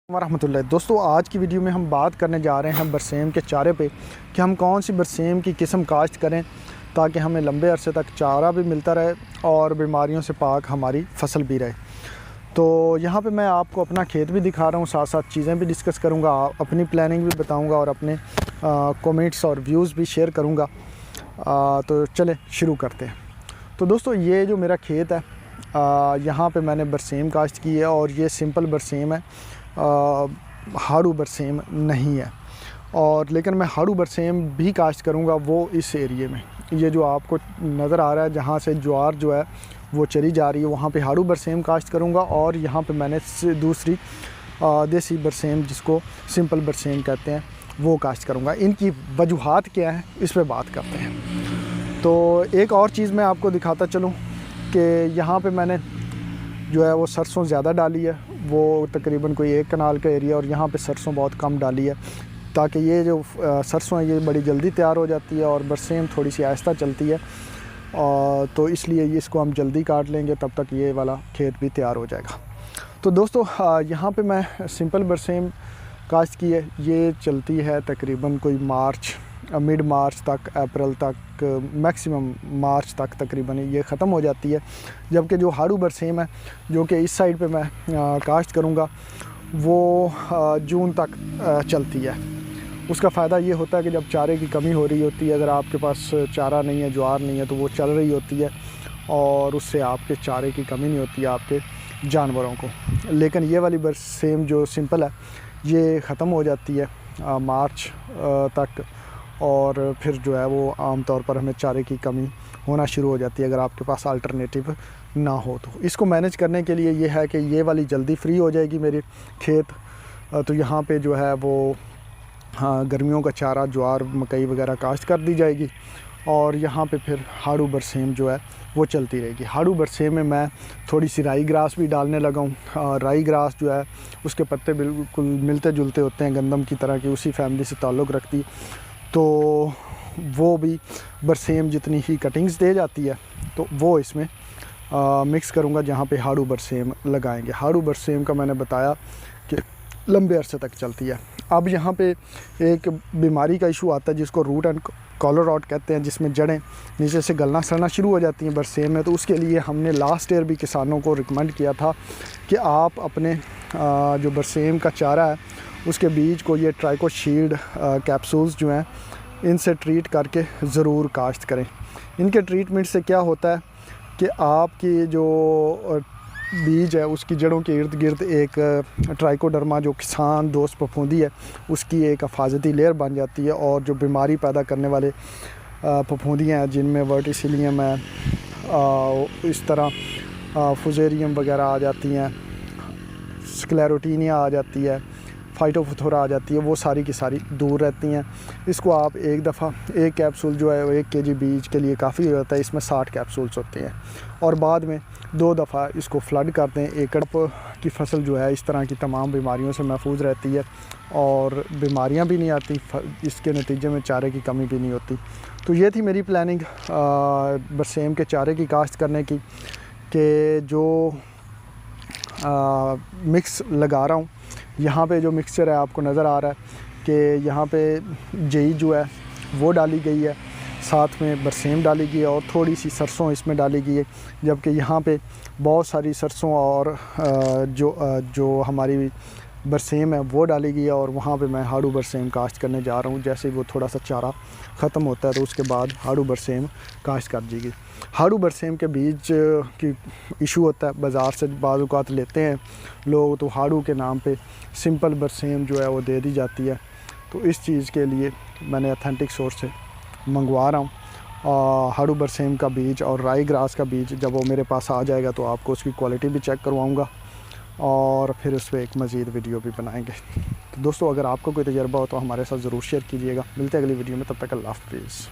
वरहमतुल्लाह। दोस्तों आज की वीडियो में हम बात करने जा रहे हैं बरसेम के चारे पे कि हम कौन सी बरसेम की किस्म काश्त करें ताकि हमें लंबे अरसे तक चारा भी मिलता रहे और बीमारियों से पाक हमारी फसल भी रहे। तो यहाँ पे मैं आपको अपना खेत भी दिखा रहा हूँ, साथ साथ चीज़ें भी डिस्कस करूँगा, अपनी प्लानिंग भी बताऊँगा और अपने कमेंट्स और व्यूज़ भी शेयर करूँगा। तो चले शुरू करते हैं। तो दोस्तों ये जो मेरा खेत है, यहाँ पे मैंने बरसेम काश्त की है और ये सिंपल बरसेम है, हाड़ू बरसेम नहीं है। और लेकिन मैं हाड़ू बरसेम भी काश्त करूँगा वो इस एरिए में। ये जो आपको नज़र आ रहा है जहाँ से ज्वार जो है वो चली जा रही है, वहाँ पे हाड़ू बरसेम काश्त करूँगा। और यहाँ पे मैंने दूसरी देसी बरसेम जिसको सिंपल बरसेम कहते हैं वो काश्त करूँगा। इनकी वजूहात क्या है इस पे बात करते हैं। तो एक और चीज़ मैं आपको दिखाता चलूँ कि यहाँ पे मैंने जो है वो सरसों ज़्यादा डाली है, वो तकरीबन कोई 1 कनाल का एरिया, और यहाँ पे सरसों बहुत कम डाली है ताकि ये जो सरसों है ये बड़ी जल्दी तैयार हो जाती है और बरसेम थोड़ी सी आहिस्ता चलती है। तो इसलिए इसको हम जल्दी काट लेंगे, तब तक ये वाला खेत भी तैयार हो जाएगा। तो दोस्तों यहाँ पे मैं सिंपल बरसेम काश्त की है, ये चलती है तकरीबन कोई मिड मार्च तक, अप्रैल तक, मैक्सिमम मार्च तक तकरीबन ये ख़त्म हो जाती है। जबकि जो हाड़ू बरसेम है जो कि इस साइड पे मैं काश्त करूँगा वो जून तक चलती है। उसका फ़ायदा ये होता है कि जब चारे की कमी हो रही होती है, अगर आपके पास चारा नहीं है, ज्वार नहीं है, तो वो चल रही होती है और उससे आपके चारे की कमी नहीं होती है आपके जानवरों को। लेकिन ये वाली बरसेम जो सिंपल है ये ख़त्म हो जाती है मार्च तक, और फिर जो है वो आम तौर पर हमें चारे की कमी होना शुरू हो जाती है अगर आपके पास अल्टरनेटिव ना हो। तो इसको मैनेज करने के लिए ये है कि ये वाली जल्दी फ्री हो जाएगी मेरे खेत। तो यहाँ पे जो है वो गर्मियों का चारा, ज्वार, मकई वगैरह काश्त कर दी जाएगी और यहाँ पे फिर हाड़ू बरसेम जो है वो चलती रहेगी। हाड़ू बरसेम में मैं थोड़ी सी राई ग्रास भी डालने लगा हूँ। राई ग्रास जो है उसके पत्ते बिल्कुल मिलते जुलते होते हैं, गंदम की तरह की, उसी फैमिली से ताल्लुक़ रखती, तो वो भी बरसेम जितनी ही कटिंग्स दे जाती है तो वो इसमें मिक्स करूँगा जहाँ पे हाड़ू बरसेम लगाएंगे। हाड़ू बरसेम का मैंने बताया कि लंबे अरसे तक चलती है। अब यहाँ पे एक बीमारी का इशू आता है जिसको रूट एंड कॉलर रॉट कहते हैं, जिसमें जड़ें नीचे से गलना सड़ना शुरू हो जाती हैं बरसेम में। तो उसके लिए हमने लास्ट ईयर भी किसानों को रिकमेंड किया था कि आप अपने जो बरसेम का चारा है उसके बीज को ये ट्राइकोशील्ड कैप्सूल्स जो हैं इनसे ट्रीट करके ज़रूर काश्त करें। इनके ट्रीटमेंट से क्या होता है कि आपकी जो बीज है उसकी जड़ों के इर्द गिर्द एक ट्राइकोडर्मा जो किसान दोस्त फफूंदी है उसकी एक हिफाजती लेयर बन जाती है, और जो बीमारी पैदा करने वाले फफूंदियाँ हैं जिनमें वर्टिसिलियम है, इस तरह फुजेरियम वगैरह आ जाती हैं, स्क्लेरोटीनिया आ जाती है, फाइटोफथोरा आ जाती है, वो सारी की सारी दूर रहती हैं। इसको आप एक दफ़ा एक कैप्सूल जो है 1 kg बीज के लिए काफ़ी हो जाता है, इसमें 60 कैप्सूल्स होते हैं, और बाद में 2 दफ़ा इसको फ्लड करते हैं। एकड़ की फसल जो है इस तरह की तमाम बीमारियों से महफूज रहती है और बीमारियां भी नहीं आती, इसके नतीजे में चारे की कमी भी नहीं होती। तो ये थी मेरी प्लानिंग बरसेम के चारे की काश्त करने की, कि जो मिक्स लगा रहा हूँ, यहाँ पे जो मिक्सचर है आपको नज़र आ रहा है कि यहाँ पे जई जो है वो डाली गई है, साथ में बरसेम डाली गई है और थोड़ी सी सरसों इसमें डाली गई है। जबकि यहाँ पे बहुत सारी सरसों और जो हमारी बरसेम है वो डाली गई है, और वहाँ पे मैं हाड़ू बरसेम काश्त करने जा रहा हूँ। जैसे ही वो थोड़ा सा चारा ख़त्म होता है तो उसके बाद हाड़ू बरसेम काश्त कर दी गई। हाड़ू बरसेम के बीज की इशू होता है, बाज़ार से बाज़ औक़ात लेते हैं लोग, तो हाड़ू के नाम पे सिंपल बरसेम जो है वो दे दी जाती है। तो इस चीज़ के लिए मैंने ऑथेंटिक सोर्स से मंगवा रहा हूँ हाड़ू बरसेम का बीज और राई ग्रास का बीज। जब वो मेरे पास आ जाएगा तो आपको उसकी क्वालिटी भी चेक करवाऊँगा और फिर उस पर एक मज़ीद वीडियो भी बनाएंगे। तो दोस्तों अगर आपको कोई तजर्बा हो तो हमारे साथ ज़रूर शेयर कीजिएगा। मिलते हैं अगली वीडियो में, तब तक अल्लाह हाफ़िज़।